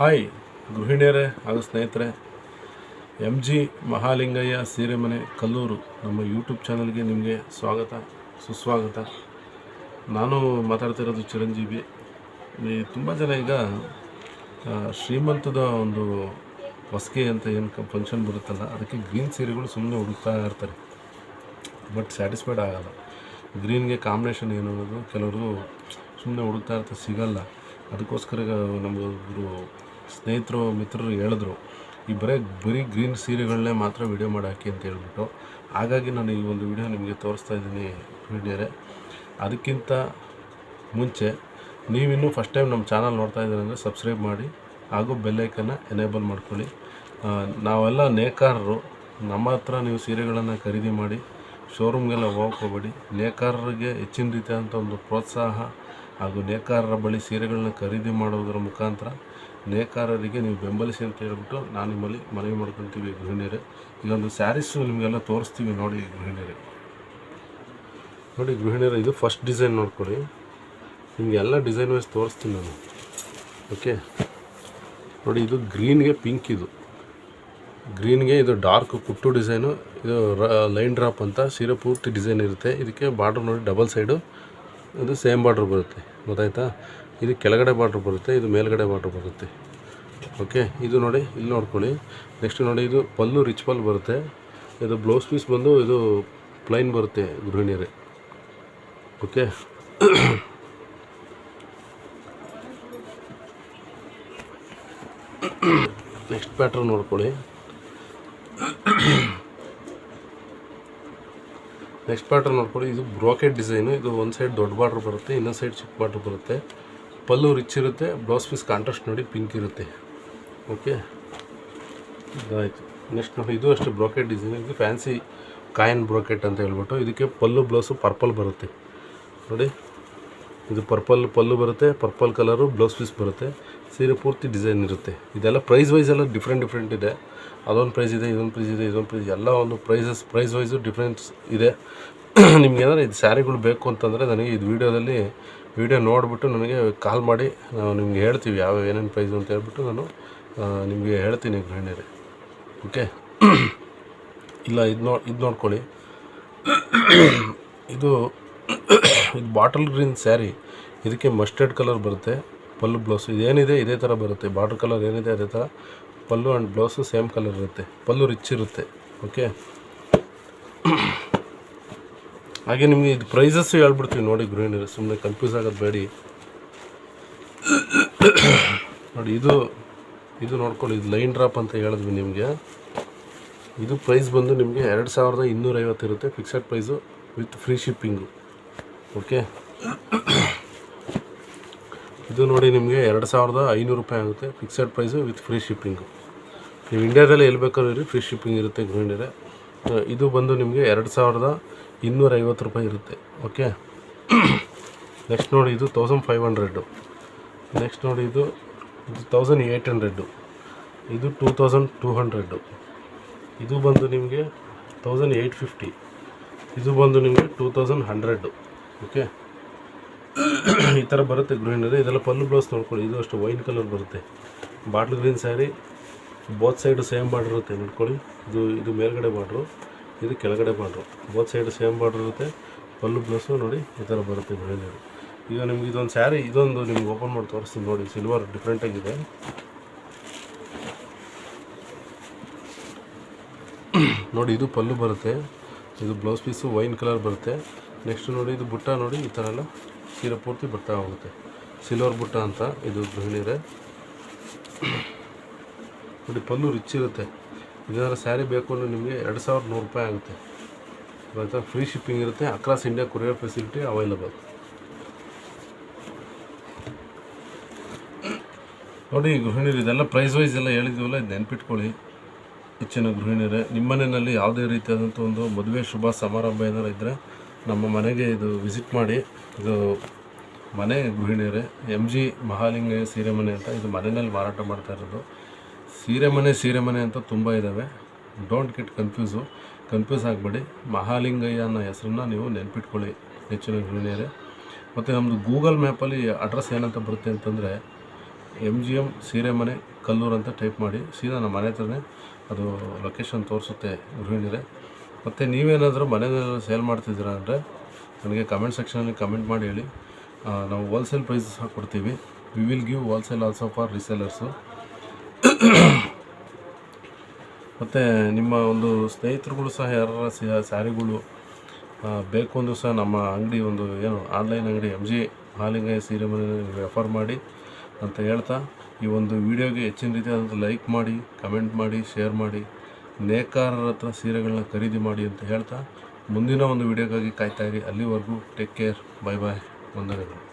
Hi ಗೃಹಿಣಿಯರೇ ಹಾಗೂ ಸ್ನೇಹಿತರೆ, M G Mahalingaiah ಸೀರೆ ಮನೆ ಕಲ್ಲೂರು ನಮ್ಮ ಯೂಟ್ಯೂಬ್ ಚಾನಲ್ಗೆ ನಿಮಗೆ ಸ್ವಾಗತ ಸುಸ್ವಾಗತ. ನಾನು ಮಾತಾಡ್ತಿರೋದು ಚಿರಂಜೀವಿ. ತುಂಬ ಜನ ಈಗ ಶ್ರೀಮಂತದ ಒಂದು ಹೊಸ್ಗೆ ಅಂತ ಏನು ಫಂಕ್ಷನ್ ಬರುತ್ತಲ್ಲ, ಅದಕ್ಕೆ ಗ್ರೀನ್ ಸೀರೆಗಳು ಸುಮ್ಮನೆ ಹುಡುಕ್ತಾ ಇರ್ತಾರೆ, ಬಟ್ ಸ್ಯಾಟಿಸ್ಫೈಡ್ ಆಗಲ್ಲ. ಗ್ರೀನ್ಗೆ ಕಾಂಬಿನೇಷನ್ ಏನು ಅನ್ನೋದು ಕೆಲವರು ಸುಮ್ಮನೆ ಹುಡುಕ್ತಾ ಇರ್ತಾರೆ, ಸಿಗಲ್ಲ. ಅದಕ್ಕೋಸ್ಕರ ನಮಗೊಬ್ಬರು ಸ್ನೇಹಿತರು ಮಿತ್ರರು ಹೇಳಿದ್ರು, ಈ ಬರೀ ಗ್ರೀನ್ ಸೀರೆಗಳನ್ನೇ ಮಾತ್ರ ವಿಡಿಯೋ ಮಾಡಿ ಹಾಕಿ ಅಂತ ಹೇಳ್ಬಿಟ್ಟು. ಹಾಗಾಗಿ ನಾನು ಈ ಒಂದು ವಿಡಿಯೋ ನಿಮಗೆ ತೋರಿಸ್ತಾ ಇದ್ದೀನಿ ವಿಡಿಯೋರೆ. ಅದಕ್ಕಿಂತ ಮುಂಚೆ ನೀವಿನ್ನೂ ಫಸ್ಟ್ ಟೈಮ್ ನಮ್ಮ ಚಾನಲ್ ನೋಡ್ತಾ ಇದ್ದೀರ ಅಂದರೆ ಸಬ್ಸ್ಕ್ರೈಬ್ ಮಾಡಿ ಹಾಗೂ ಬೆಲ್ಲೈಕನ್ನು ಎನೇಬಲ್ ಮಾಡ್ಕೊಳ್ಳಿ. ನಾವೆಲ್ಲ ನೇಕಾರರು, ನಮ್ಮ ಹತ್ರ ನೀವು ಸೀರೆಗಳನ್ನು ಖರೀದಿ ಮಾಡಿ ಶೋರೂಮ್ಗೆಲ್ಲ ಹೋಗಕ್ಕೆ ಹೋಗಬೇಡಿ. ನೇಕಾರರಿಗೆ ಹೆಚ್ಚಿನ ರೀತಿಯಾದಂಥ ಒಂದು ಪ್ರೋತ್ಸಾಹ ಹಾಗೂ ನೇಕಾರರ ಬಳಿ ಸೀರೆಗಳನ್ನ ಖರೀದಿ ಮಾಡೋದರ ಮುಖಾಂತರ ನೇಕಾರರಿಗೆ ನೀವು ಬೆಂಬಲಿಸಿ ಅಂತ ಹೇಳ್ಬಿಟ್ಟು ನಾನು ನಿಮ್ಮಲ್ಲಿ ಮನವಿ ಮಾಡ್ಕೊತೀವಿ ಗೃಹಿಣಿಯರೇ. ಇದೊಂದು ಸ್ಯಾರೀಸು ನಿಮಗೆಲ್ಲ ತೋರಿಸ್ತೀವಿ ನೋಡಿ ಗೃಹಿಣಿಯರೇ. ನೋಡಿ ಗೃಹಿಣಿಯರೇ, ಇದು ಫಸ್ಟ್ ಡಿಸೈನ್ ನೋಡ್ಕೊಳ್ಳಿ. ನಿಮಗೆಲ್ಲ ಡಿಸೈನ್ ವೈಸ್ ತೋರಿಸ್ತೀನಿ ನಾನು. ಓಕೆ ನೋಡಿ, ಇದು ಗ್ರೀನ್ಗೆ ಪಿಂಕ್, ಇದು ಗ್ರೀನ್ಗೆ ಇದು ಡಾರ್ಕ್ ಕುಟ್ಟು ಡಿಸೈನು. ಇದು ಲೈನ್ ಡ್ರಾಪ್ ಅಂತ ಸೀರೆ ಪೂರ್ತಿ ಡಿಸೈನ್ ಇರುತ್ತೆ. ಇದಕ್ಕೆ ಬಾರ್ಡ್ರ್ ನೋಡಿ ಡಬಲ್ ಸೈಡು, ಇದು ಸೇಮ್ ಬಾರ್ಡ್ರ್ ಬರುತ್ತೆ, ಗೊತ್ತಾಯ್ತಾ? ಇದು ಕೆಳಗಡೆ ಬಾರ್ಡ್ರ್ ಬರುತ್ತೆ, ಇದು ಮೇಲ್ಗಡೆ ಬಾರ್ಡ್ರ್ ಬರುತ್ತೆ. ಓಕೆ, ಇದು ನೋಡಿ ಇಲ್ಲಿ ನೋಡ್ಕೊಳ್ಳಿ. ನೆಕ್ಸ್ಟ್ ನೋಡಿ, ಇದು ಪಲ್ಲು ರಿಚ್ ಪಲ್ಲು ಬರುತ್ತೆ. ಇದು ಬ್ಲೌಸ್ ಪೀಸ್ ಬಂದು ಇದು ಪ್ಲೈನ್ ಬರುತ್ತೆ ಗೃಹಿಣಿಯರೇ. ಓಕೆ, ನೆಕ್ಸ್ಟ್ ಪ್ಯಾಟ್ರನ್ ನೋಡ್ಕೊಳ್ಳಿ. ಇದು ಬ್ರೋಕೆಟ್ ಡಿಸೈನು. ಇದು ಒಂದು ಸೈಡ್ ದೊಡ್ಡ ಬಾರ್ಡ್ರ್ ಬರುತ್ತೆ, ಇನ್ನೊಂದು ಸೈಡ್ ಚಿಕ್ಕ ಬಾರ್ಡ್ರ್ ಬರುತ್ತೆ. ಪಲ್ಲು ರಿಚ್ ಇರುತ್ತೆ, ಬ್ಲೌಸ್ ಪೀಸ್ ಕಾಂಟ್ರಾಸ್ಟ್ ನೋಡಿ ಪಿಂಕ್ ಇರುತ್ತೆ. ಓಕೆ, ಇದಾಯಿತು. ನೆಕ್ಸ್ಟ್ ನೋಡಿ, ಇದು ಅಷ್ಟು ಬ್ರೋಕೆಟ್ ಡಿಸೈನ್. ಇದು ಫ್ಯಾನ್ಸಿ ಕಾಯನ್ ಬ್ರೋಕೆಟ್ ಅಂತ ಹೇಳ್ಬಿಟ್ಟು. ಇದಕ್ಕೆ ಪಲ್ಲು ಬ್ಲೌಸು ಪರ್ಪಲ್ ಬರುತ್ತೆ ನೋಡಿ. ಇದು ಪಲ್ಲು ಬರುತ್ತೆ, ಪರ್ಪಲ್ ಕಲರು ಬ್ಲೌಸ್ ಪೀಸ್ ಬರುತ್ತೆ. ಸೀರೆ ಪೂರ್ತಿ ಡಿಸೈನ್ ಇರುತ್ತೆ. ಇದೆಲ್ಲ ಪ್ರೈಸ್ ವೈಸ್ ಎಲ್ಲ ಡಿಫ್ರೆಂಟ್ ಇದೆ. ಅದೊಂದು ಪ್ರೈಸ್ ಇದೆ, ಇದೊಂದು ಪ್ರೈಸ್ ಎಲ್ಲ ಒಂದು ಪ್ರೈಸ್ ವೈಸು ಡಿಫ್ರೆನ್ಸ್ ಇದೆ. ನಿಮ್ಗೆ ಏನಾದ್ರು ಇದು ಸ್ಯಾರಿಗಳು ಬೇಕು ಅಂತಂದರೆ ನನಗೆ ಇದು ವಿಡಿಯೋ ನೋಡಿಬಿಟ್ಟು ನನಗೆ ಕಾಲ್ ಮಾಡಿ ನಾವು ನಿಮಗೆ ಹೇಳ್ತೀವಿ ಏನೇನು ಪ್ರೈಸು ಅಂತ ಹೇಳ್ಬಿಟ್ಟು ನಾನು ನಿಮಗೆ ಹೇಳ್ತೀನಿ ಗೃಹಿಣಿಯರೇ. ಓಕೆ, ಇಲ್ಲ ಇದು ನೋಡ್ಕೊಳ್ಳಿ. ಇದು ಬಾಟಲ್ ಗ್ರೀನ್ ಸ್ಯಾರಿ. ಇದಕ್ಕೆ ಮಸ್ಟರ್ಡ್ ಕಲರ್ ಬರುತ್ತೆ. ಪಲ್ಲು ಬ್ಲೌಸು ಇದೇನಿದೆ ಇದೇ ಥರ ಬರುತ್ತೆ. ಬಾರ್ಡರ್ ಕಲರ್ ಏನಿದೆ ಅದೇ ಥರ ಪಲ್ಲು ಆ್ಯಂಡ್ ಬ್ಲೌಸು ಸೇಮ್ ಕಲರ್ ಇರುತ್ತೆ. ಪಲ್ಲು ರಿಚ್ ಇರುತ್ತೆ. ಓಕೆ, ಹಾಗೆ ನಿಮಗೆ ಇದು ಪ್ರೈಸಸ್ಸು ಹೇಳ್ಬಿಡ್ತೀವಿ ನೋಡಿ ಗೃಹಿಣಿಯರು, ಸುಮ್ಮನೆ ಕನ್ಫ್ಯೂಸ್ ಆಗೋದು ಬೇಡಿ. ನೋಡಿ, ಇದು ನೋಡ್ಕೊಳ್ಳಿ. ಇದು ಲೈನ್ ಡ್ರಾಪ್ ಅಂತ ಹೇಳಿದ್ವಿ ನಿಮಗೆ. ಇದು ಪ್ರೈಸ್ ಬಂದು ನಿಮಗೆ 2250 ಇರುತ್ತೆ, fixed price with free shipping. Okay, ಇದು ನೋಡಿ ನಿಮಗೆ 2500 ರೂಪಾಯಿ ಆಗುತ್ತೆ, fixed price with free shipping. ನೀವು ಇಂಡಿಯಾದಲ್ಲಿ ಎಲ್ಲಿ ಬೇಕಾದ್ರೂ ಇರಿ, ಫ್ರೀ ಶಿಪ್ಪಿಂಗ್ ಇರುತ್ತೆ ಗೃಹಿಣಿಯರೇ. ಇದು ಬಂದು ನಿಮಗೆ 2250 ರೂಪಾಯಿ ಇರುತ್ತೆ. ಓಕೆ, ನೆಕ್ಸ್ಟ್ ನೋಡಿ, ಇದು 1500. ನೆಕ್ಸ್ಟ್ ನೋಡಿ, ಇದು 1800. ಇದು 2200. ಇದು ಬಂದು ನಿಮಗೆ 1850. ಇದು ಬಂದು ನಿಮಗೆ 2100. ಓಕೆ, ಈ ಥರ ಬರುತ್ತೆ ಗೃಹಿಣಿಯರೇ. ಇದೆಲ್ಲ ಪಲ್ಲು ಬ್ಲೌಸ್ ನೋಡ್ಕೊಳ್ಳಿ. ಇದು ಅಷ್ಟು ವೈನ್ ಕಲರ್ ಬರುತ್ತೆ. Bottle green sari, both side same border ಇರುತ್ತೆ ನೋಡ್ಕೊಳ್ಳಿ. ಇದು ಮೇಲ್ಗಡೆ ಬಾರ್ಡ್ರು, ಇದು ಕೆಳಗಡೆ border, both side same border ಇರುತ್ತೆ. ಪಲ್ಲು ಬ್ಲೌಸು ನೋಡಿ ಈ ಥರ ಬರುತ್ತೆ ಗೃಹಿಣಿಯರು. ಈಗ ನಿಮ್ಗೆ ಇದೊಂದು ಸ್ಯಾರಿ, ಇದೊಂದು ನಿಮ್ಗೆ ಓಪನ್ ಮಾಡಿ ತೋರಿಸ್ತೀನಿ ನೋಡಿ. ಸಿಲ್ವರ್ ಡಿಫ್ರೆಂಟಾಗಿದೆ ನೋಡಿ. ಇದು ಪಲ್ಲು ಬರುತ್ತೆ, ಇದು ಬ್ಲೌಸ್ ಪೀಸು ವೈನ್ ಕಲರ್ ಬರುತ್ತೆ. ನೆಕ್ಸ್ಟ್ ನೋಡಿ, ಇದು ಬುಟ್ಟ ನೋಡಿ, ಈ ಥರ ಎಲ್ಲ ಸೀರೆ ಪೂರ್ತಿ ಬರ್ತಾ ಹೋಗುತ್ತೆ. ಸಿಲ್ವರ್ ಬುಟ್ಟ ಅಂತ ಇದು ಗೃಹಿಣಿಯರೇ. ನೋಡಿ, ಪಲ್ಲು ರಿಚ್ ಇರುತ್ತೆ. ಇದರ ಸ್ಯಾರಿ ಬೇಕು ಅಂದರೆ ನಿಮಗೆ 2100 ರೂಪಾಯಿ ಆಗುತ್ತೆ, ಆಯಿತಾ? ಫ್ರೀ ಶಿಪ್ಪಿಂಗ್ ಇರುತ್ತೆ. Across India courier facility available. ನೋಡಿ ಗೃಹಿಣಿಯರು, ಇದೆಲ್ಲ ಪ್ರೈಸ್ ವೈಸ್ ಎಲ್ಲ ಹೇಳಿದ್ದೀವಲ್ಲ, ಇದು ನೆನ್ಪಿಟ್ಕೊಳ್ಳಿ ಹೆಚ್ಚಿನ ಗೃಹಿಣಿಯರೇ. ನಿಮ್ಮ ಮನೆಯಲ್ಲಿ ಯಾವುದೇ ರೀತಿಯಾದಂಥ ಒಂದು ಮದುವೆ ಶುಭ ಸಮಾರಂಭ ಏನಾರು ಇದ್ದರೆ ನಮ್ಮ ಮನೆಗೆ ಇದು ವಿಸಿಟ್ ಮಾಡಿ. ಇದು ಮನೆ ಗೃಹಿಣಿಯರೇ, ಎಮ್ ಜಿ ಮಹಾಲಿಂಗಯ್ಯ ಸೀರೆ ಮನೆ ಅಂತ. ಇದು ಮನೆಯಲ್ಲಿ ಮಾರಾಟ ಮಾಡ್ತಾ ಇರೋದು. ಸೀರೆ ಮನೆ ಅಂತ ತುಂಬ ಇದ್ದಾವೆ. ಡೋಂಟ್ ಗೆಟ್ ಕನ್ಫ್ಯೂಸ್ ಆಗಬೇಡಿ. ಮಹಾಲಿಂಗಯ್ಯ ಅನ್ನೋ ಹೆಸರನ್ನ ನೀವು ನೆನ್ಪಿಟ್ಕೊಳ್ಳಿ ಹೆಚ್ಚಿನ ಗೃಹಿಣಿಯರೇ. ಮತ್ತು ನಮ್ಮದು ಗೂಗಲ್ ಮ್ಯಾಪಲ್ಲಿ ಅಡ್ರೆಸ್ ಏನಂತ ಬರುತ್ತೆ ಅಂತಂದರೆ MGM ಸೀರೆ ಮನೆ ಕಲ್ಲೂರು ಅಂತ ಟೈಪ್ ಮಾಡಿ ಸೀದಾ ನಮ್ಮ ಮನೆ ಹತ್ರನೇ ಅದು ಲೊಕೇಶನ್ ತೋರಿಸುತ್ತೆ ಗೃಹಿಣಿಯರೇ. ಮತ್ತು ನೀವೇನಾದರೂ ಮನೆಯಲ್ಲೆಲ್ಲ ಸೇಲ್ ಮಾಡ್ತಿದ್ದೀರಾ ಅಂದರೆ ನನಗೆ ಕಮೆಂಟ್ ಸೆಕ್ಷನಲ್ಲಿ ಕಮೆಂಟ್ ಮಾಡಿ ಹೇಳಿ. ನಾವು ಹೋಲ್ಸೇಲ್ ಪ್ರೈಸ್ ಸಹ ಕೊಡ್ತೀವಿ. We will give wholesale also for resellers. ಮತ್ತು ನಿಮ್ಮ ಒಂದು ಸ್ನೇಹಿತರುಗಳು ಸಹ ಯಾರ ಸ್ಯಾರಿಗಳು ಬೇಕು ಅಂದರೂ ಸಹ ನಮ್ಮ ಅಂಗಡಿ ಒಂದು ಏನು ಆನ್ಲೈನ್ ಅಂಗಡಿ MG ಮಹಾಲಿಂಗಯ್ಯ ಸೀರೆ ಮನೆ ರೆಫರ್ ಮಾಡಿ ಅಂತ ಹೇಳ್ತಾ, ಈ ಒಂದು ವಿಡಿಯೋಗೆ ಹೆಚ್ಚಿನ ರೀತಿಯಾದಂಥ ಲೈಕ್ ಮಾಡಿ, ಕಮೆಂಟ್ ಮಾಡಿ, ಶೇರ್ ಮಾಡಿ, ನೇಕಾರರ ಹತ್ರ ಸೀರೆಗಳನ್ನ ಖರೀದಿ ಮಾಡಿ ಅಂತ ಹೇಳ್ತಾ ಮುಂದಿನ ಒಂದು ವಿಡಿಯೋಗಾಗಿ ಕಾಯ್ತಾಯಿರಿ. ಅಲ್ಲಿವರೆಗೂ ಟೇಕ್ ಕೇರ್, ಬಾಯ್ ಬಾಯ್, ವಂದನೆಗಳು.